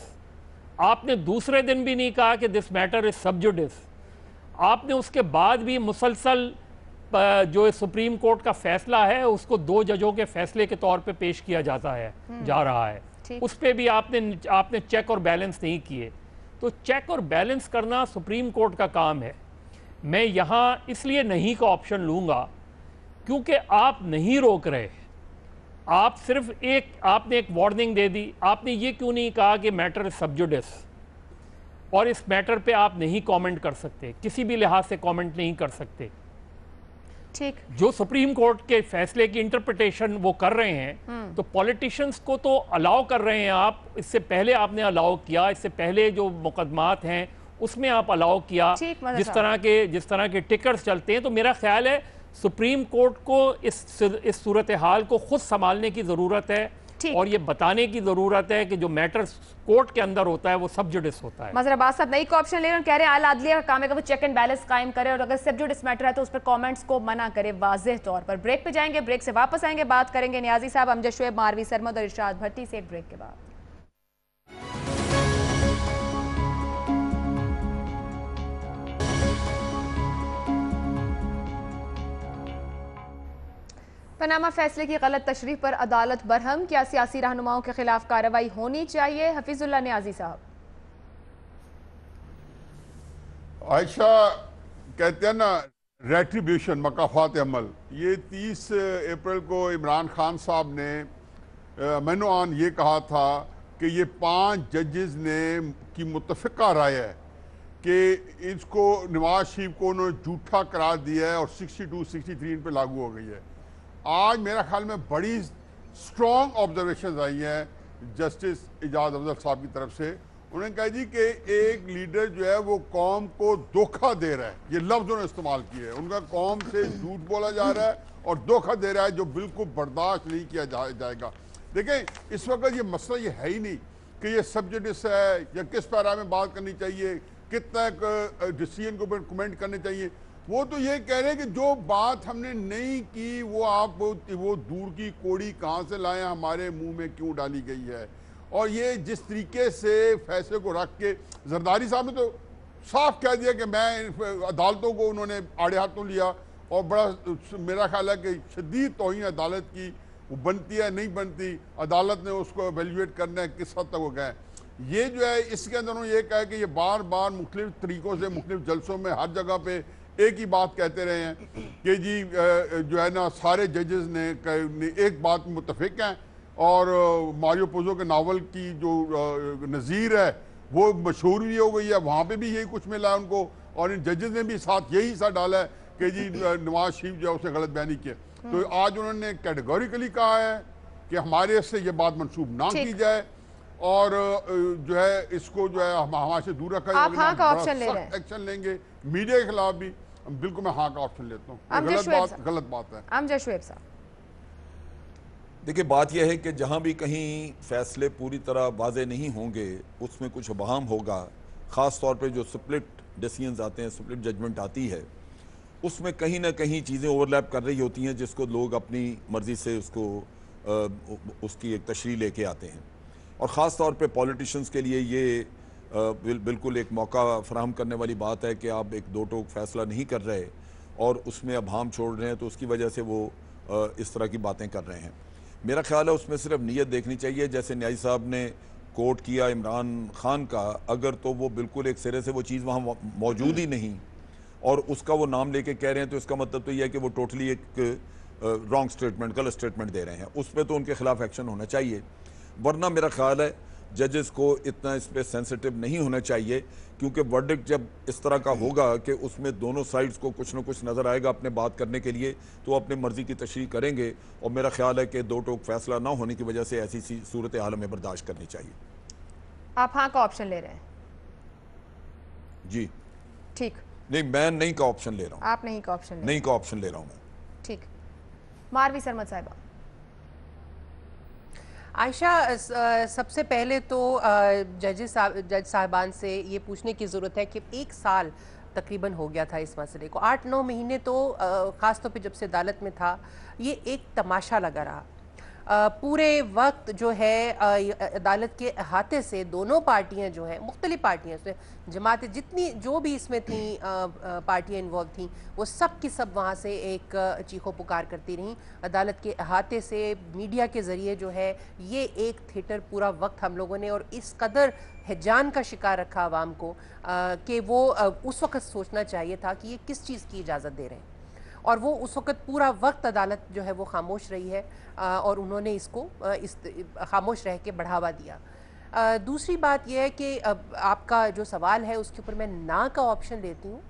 [SPEAKER 4] आपने दूसरे दिन भी नहीं कहा कि दिस मैटर इज सब जुडिस, आपने उसके बाद भी मुसलसल जो सुप्रीम कोर्ट का फैसला है उसको 2 जजों के फैसले के तौर पे पेश किया जा रहा है, उस पर भी आपने चेक और बैलेंस नहीं किए। तो चेक और बैलेंस करना सुप्रीम कोर्ट का काम है। मैं यहाँ इसलिए नहीं का ऑप्शन लूँगा क्योंकि आप नहीं रोक रहे, आप सिर्फ आपने एक वार्निंग दे दी। आपने ये क्यों नहीं कहा कि मैटर इज सब जुडिस और इस मैटर पे आप नहीं कमेंट कर सकते, किसी भी लिहाज से कमेंट नहीं कर सकते।
[SPEAKER 1] ठीक, जो
[SPEAKER 4] सुप्रीम कोर्ट के फैसले की इंटरप्रिटेशन वो कर रहे हैं, तो पॉलिटिशियंस को तो अलाउ कर रहे हैं आप, इससे पहले आपने अलाउ किया, इससे पहले जो मुकदमात हैं उसमें आप अलाउ किया, जिस तरह के टिकट्स चलते हैं। तो मेरा ख्याल है सुप्रीम कोर्ट को इस सूरत हाल को खुद संभालने की ज़रूरत है और ये बताने की ज़रूरत है कि जो मैटर कोर्ट के अंदर होता है वो सब जुडिस होता है।
[SPEAKER 1] मजहर अब्बास साहब नई को ऑप्शन ले रहे हैं, कह रहे हैं आला अदलिया का काम है कि वो चेक एंड बैलेंस कायम करे और अगर सब जुडिस मैटर है तो उस पर कमेंट्स को मना करे वाज़ेह तौर पर। ब्रेक पे जाएंगे, ब्रेक से वापस आएंगे, बात करेंगे नियाजी साहब, अमजद शोएब, मारवी सरमद और इरशाद भट्टी से एक ब्रेक के बाद। पनामा फैसले की गलत तशरीह पर अदालत बरहम, क्या सियासी रहनुमाओं के खिलाफ कार्रवाई होनी चाहिए? हफीजुल्लाह नियाजी साहब।
[SPEAKER 8] आयशा कहते हैं ना रेट्रीब्यूशन, मकाफात अमल, ये 30 अप्रैल को इमरान खान साहब ने मैनुआन ये कहा था कि ये 5 जजेस ने की मुतफ़िका राय है कि इसको नवाज शरीफ को उन्होंने झूठा करार दिया है और 62-63 इन पर लागू हो गई है। आज मेरा ख्याल में बड़ी स्ट्रॉन्ग ऑब्जर्वेशन आई हैं जस्टिस इजाज़ अफजल साहब की तरफ से। उन्होंने कहा जी कि एक लीडर जो है वो कौम को धोखा दे रहा है, ये लफ्ज़ उन्होंने इस्तेमाल किए है, उनका कौम से झूठ बोला जा रहा है और धोखा दे रहा है जो बिल्कुल बर्दाश्त नहीं किया जाएगा। देखें इस वक्त ये मसला ये है ही नहीं कि ये सब जुडिस है या किस पैरा में बात करनी चाहिए, कितना डिसीजन के ऊपर कमेंट करने चाहिए। वो तो ये कह रहे हैं कि जो बात हमने नहीं की वो आप वो दूर की कोड़ी कहाँ से लाए, हमारे मुंह में क्यों डाली गई है। और ये जिस तरीके से फैसले को रख के जरदारी साहब ने तो साफ कह दिया कि मैं अदालतों को उन्होंने आड़े हाथों लिया और बड़ा मेरा ख्याल है कि शदीद तौहीन अदालत की वो बनती है नहीं बनती, अदालत ने उसको एवेल्यूएट करना है किस हद तक वो गए। ये जो है इसके अंदर उन्होंने ये कहा कि ये बार बार मुख्तलिफ तरीक़ों से मुख्तलिफ जलसों में हर जगह पे एक ही बात कहते रहे हैं कि जी जो है ना सारे जजेस ने एक बात मुतफिक हैं और मारियो पुज़ो के नावल की जो नज़ीर है वो मशहूर भी हो गई है, वहाँ पे भी यही कुछ मिला है उनको और इन जजेस ने भी साथ यही हिस्सा डाला है कि जी नवाज शरीफ जो है उसने गलत बयानी किया। तो आज उन्होंने कैटेगोरिकली कहा है कि हमारे से ये बात मंसूब ना की जाए और जो है इसको जो है हमारे से दूर रखा
[SPEAKER 1] आप हाँ का ऑप्शन ले रहे हैं?
[SPEAKER 8] एक्शन लेंगे मीडिया के खिलाफ भी। बिल्कुल मैं हाँ का ऑप्शन लेता हूँ। गलत बात है।
[SPEAKER 1] अमजद शुएब साहब,
[SPEAKER 3] देखिए बात यह है कि जहाँ भी कहीं फैसले पूरी तरह वाजे नहीं होंगे उसमें कुछ बहाम होगा, ख़ास तौर पे जो स्प्लिट डिसीजंस आते हैं, स्प्लिट जजमेंट आती है, उसमें कहीं ना कहीं चीज़ें ओवरलैप कर रही होती हैं जिसको लोग अपनी मर्ज़ी से उसकी एक तशरीह लेके आते हैं। और ख़ास तौर पे पॉलिटिशियंस के लिए ये बिल्कुल एक मौका फराहम करने वाली बात है कि आप एक दो टोक फैसला नहीं कर रहे और उसमें अभाम छोड़ रहे हैं, तो उसकी वजह से वो इस तरह की बातें कर रहे हैं। मेरा ख्याल है उसमें सिर्फ नीयत देखनी चाहिए। जैसे न्याजी साहब ने कोट किया इमरान खान का, अगर तो वो बिल्कुल एक सिरे से वो चीज़ वहाँ मौजूद ही नहीं और उसका वो नाम लेके कह रहे हैं, तो इसका मतलब तो यह है कि वो टोटली एक रॉन्ग स्टेटमेंट, गलत स्टेटमेंट दे रहे हैं। उस पर तो उनके खिलाफ एक्शन होना चाहिए। वरना मेरा ख्याल है जजेस को इतना इस पर सेंसिटिव नहीं होना चाहिए, क्योंकि वर्डिक्ट जब इस तरह का होगा कि उसमें दोनों साइड्स को कुछ ना कुछ नज़र आएगा अपने बात करने के लिए, तो अपनी मर्ज़ी की तशरीह करेंगे। और मेरा ख्याल है कि दो टोक फैसला ना होने की वजह से ऐसी सूरत हाल में बर्दाश्त करनी चाहिए।
[SPEAKER 1] आप हाँ का ऑप्शन ले रहे हैं?
[SPEAKER 3] जी
[SPEAKER 1] ठीक।
[SPEAKER 3] नहीं, मैं नहीं का ऑप्शन ले रहा हूँ।
[SPEAKER 1] आप नहीं का ऑप्शन
[SPEAKER 3] नहीं का ऑप्शन ले रहा हूँ मैं।
[SPEAKER 1] ठीक। मारवी सरमद साहिबा।
[SPEAKER 5] आयशा, सबसे पहले तो जज साहिबान से ये पूछने की ज़रूरत है कि 1 साल तकरीबन हो गया था इस मसले को, 8-9 महीने तो ख़ास तौर पे जब से अदालत में था ये एक तमाशा लगा रहा। पूरे वक्त जो है अदालत के अहाते से दोनों पार्टियां जो हैं, मुख्तलिफ पार्टियां से जमातें जितनी जो भी इसमें थी पार्टियां इन्वॉल्व थी, वो सब की सब वहाँ से एक चीखो पुकार करती रहीं। अदालत के अहाते से मीडिया के ज़रिए जो है ये एक थिएटर पूरा वक्त हम लोगों ने, और इस कदर हिजान का शिकार रखा आवाम को कि वो उस वक्त सोचना चाहिए था कि ये किस चीज़ की इजाज़त दे रहे हैं, और वो उस वक्त पूरा वक्त अदालत जो है वो खामोश रही है और उन्होंने इसको खामोश रह के बढ़ावा दिया। दूसरी बात यह है कि आपका जो सवाल है उसके ऊपर मैं ना का ऑप्शन लेती हूँ,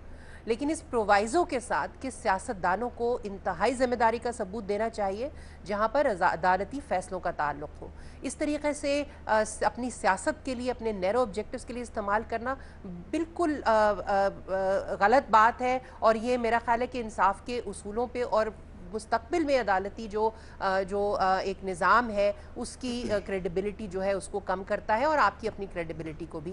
[SPEAKER 5] लेकिन इस प्रोवाइज़ो के साथ कि सियासतदानों को इंतहाई ज़िम्मेदारी का सबूत देना चाहिए जहाँ पर अदालती फ़ैसलों का ताल्लुक़ हो। इस तरीके से अपनी सियासत के लिए, अपने नैरो ऑब्जेक्टिव्स के लिए इस्तेमाल करना बिल्कुल गलत बात है, और ये मेरा ख्याल है कि इंसाफ के उसूलों पे और मुस्तकबिल में अदालती जो एक निज़ाम है उसकी क्रेडिबिलिटी जो है उसको कम करता है और आपकी अपनी क्रेडिबिलिटी को भी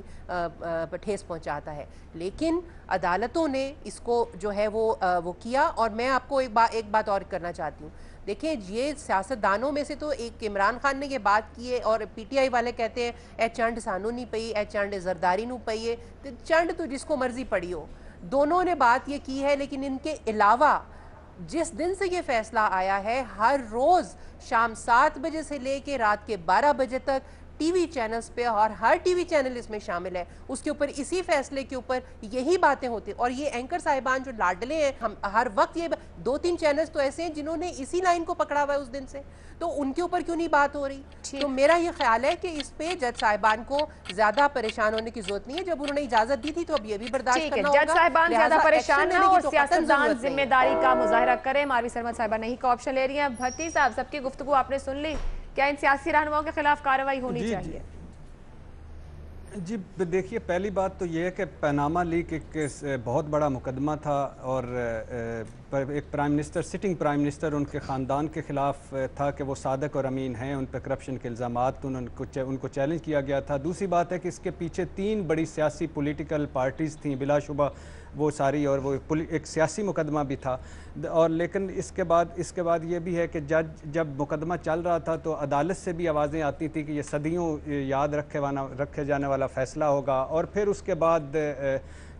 [SPEAKER 5] ठेस पहुंचाता है। लेकिन अदालतों ने इसको जो है वो किया। और मैं आपको एक बात और करना चाहती हूँ। देखें, ये सियासतदानों में से तो एक इमरान खान ने ये बात की है और PTI वाले कहते हैं ए चंड सानू नहीं पई, ए चंड जरदारी नू पई है, तो चंड तो जिसको मर्जी पड़ी हो। दोनों ने बात ये की है, लेकिन इनके अलावा जिस दिन से ये फैसला आया है, हर रोज़ शाम 7 बजे से लेके रात के 12 बजे तक टीवी चैनल्स पे, और हर टीवी चैनल इसमें शामिल है, उसके ऊपर इसी फैसले के ऊपर यही बातें होती हैं। और ये एंकर साहिबान जो लाडले हैं, हम हर वक्त ये 2-3 चैनल्स तो ऐसे हैं जिन्होंने इसी लाइन को पकड़ा हुआ है उस दिन से, तो उनके ऊपर क्यों नहीं बात हो रही? तो मेरा ये ख्याल है कि इस पे जज साहिबान को ज्यादा परेशान होने की जरूरत नहीं है। जब उन्होंने इजाजत दी थी तो अब ये भी बर्दाश्त करना होगा।
[SPEAKER 1] जज साहिबान ज्यादा परेशान है और सियासतदान जिम्मेदारी का मुजाहरा करें। मारवी सरमद साहिबा नहीं का ऑप्शन ले रही हैं। भट्टी साहब, सबकी गुफ्तगू आपने सुन ली, क्या इन सियासी रहनुमाओं के खिलाफ कार्रवाई होनी चाहिए?
[SPEAKER 6] जी देखिए, पहली बात तो ये है कि पनामा लीक एक बहुत बड़ा मुकदमा था और एक prime minister, sitting prime minister, उनके ख़ानदान के ख़िलाफ़ था कि वो सादक और अमीन हैं, उन पर करप्शन के इल्ज़ामात, उनको चैलेंज किया गया था। दूसरी बात है कि इसके पीछे 3 बड़ी सियासी पॉलिटिकल पार्टीज़ थीं बिलाशुबा वो सारी, और वो एक सियासी मुकदमा भी था। और लेकिन इसके बाद ये भी है कि जब मुकदमा चल रहा था तो अदालत से भी आवाज़ें आती थी कि ये सदियों याद रखे जाने वाला फ़ैसला होगा। और फिर उसके बाद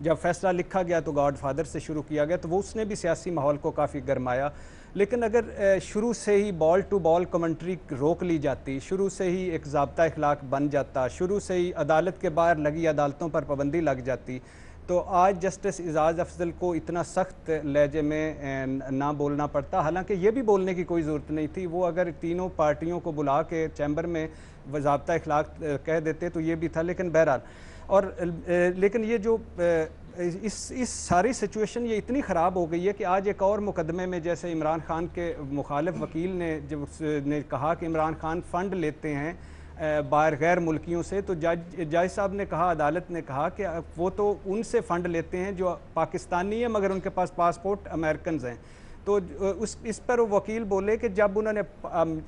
[SPEAKER 6] जब फ़ैसला लिखा गया तो गॉड फादर से शुरू किया गया, तो वो उसने भी सियासी माहौल को काफ़ी गरमाया। लेकिन अगर शुरू से ही बॉल टू बॉल कमेंट्री रोक ली जाती, शुरू से ही एक ज़ाब्ता इखलाक बन जाता, शुरू से ही अदालत के बाहर लगी अदालतों पर पाबंदी लग जाती, तो आज जस्टिस एजाज अफजल को इतना सख्त लहजे में ना बोलना पड़ता। हालांकि ये भी बोलने की कोई ज़रूरत नहीं थी, वो अगर तीनों पार्टियों को बुला के चैम्बर में ज़ाब्ता इखलाक कह देते तो ये भी था। लेकिन बहरहाल और लेकिन ये जो इस सारी सिचुएशन ये इतनी ख़राब हो गई है कि आज एक और मुकदमे में जैसे इमरान खान के मुखालिफ वकील ने जब उसने कहा कि इमरान खान फ़ंड लेते हैं बाहर गैर मुल्कियों से, तो जज साहब ने कहा, अदालत ने कहा कि वो तो उनसे फ़ंड लेते हैं जो पाकिस्तानी है मगर उनके पास पासपोर्ट अमेरिकन हैं। तो इस पर वो वकील बोले कि जब उन्होंने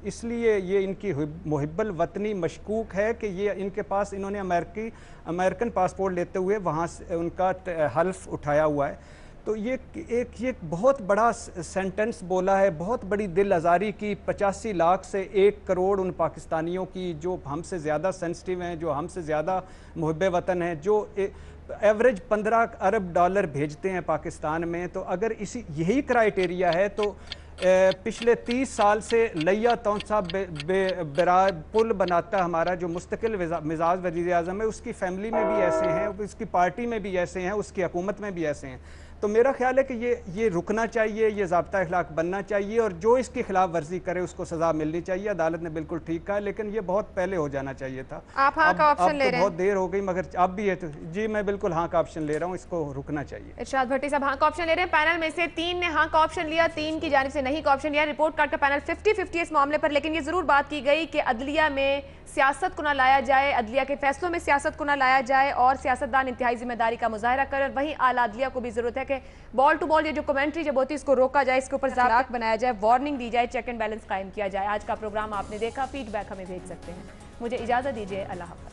[SPEAKER 6] इसलिए ये इनकी मुहिब्बल वतनी मशकूक है कि ये इनके पास इन्होंने अमेरिकन पासपोर्ट लेते हुए वहाँ से उनका हल्फ उठाया हुआ है। तो ये बहुत बड़ा सेंटेंस बोला है, बहुत बड़ी दिल आज़ारी की। 85 लाख से 1 करोड़ उन पाकिस्तानियों की जो हमसे ज़्यादा सेंसिटिव हैं, जो हमसे ज़्यादा मुहिब्बे वतन हैं, जो एवरेज 15 अरब डॉलर भेजते हैं पाकिस्तान में। तो अगर यही क्राइटेरिया है तो पिछले 30 साल से लिया तौसा पुल बनाता हमारा जो मुस्तकिल मिजाज वज़ीर आज़म है, उसकी फैमिली में भी ऐसे हैं, उसकी पार्टी में भी ऐसे हैं, उसकी हुकूमत में भी ऐसे हैं। तो मेरा ख्याल है कि ये रुकना चाहिए, ये ज़ाब्ता इखलाक बनना चाहिए और जो इसकी खिलाफ वर्जी करे उसको सज़ा मिलनी चाहिए। अदालत ने बिल्कुल ठीक कहा, लेकिन ये बहुत पहले हो जाना चाहिए था।
[SPEAKER 1] आप हाँ का ऑप्शन ले रहे हैं?
[SPEAKER 6] बहुत देर हो गई मगर अब भी है तो जी मैं बिल्कुल हाँ का ऑप्शन ले रहा हूँ, इसको रुकना चाहिए।
[SPEAKER 1] इरशाद भट्टी साहब हाँ का ऑप्शन ले रहे हैं। पैनल में से 3 ने हाँ का ऑप्शन लिया, 3 की जानिब से नहीं का ऑप्शन लिया। रिपोर्ट कार्ड का पैनल 50-50 इस मामले पर, लेकिन ये जरूर बात की गई कि अदलिया में सियासत को ना लाया जाए, अदलिया के फैसलों में सियासत को ना लाया जाए और सियासतदान इंतहाई जिम्मेदारी का मुजाहरा करें। वहीं आला अदलिया को भी जरूरत है कि बॉल टू बॉल ये जो कमेंट्री जब होती है इसको रोका जाए, इसके ऊपर ज़ाब्ता बनाया जाए, वार्निंग दी जाए, चेक एंड बैलेंस कायम किया जाए। आज का प्रोग्राम आपने देखा, फीडबैक हमें भेज सकते हैं। मुझे इजाज़त दीजिए, अल्लाह हाफ़िज़।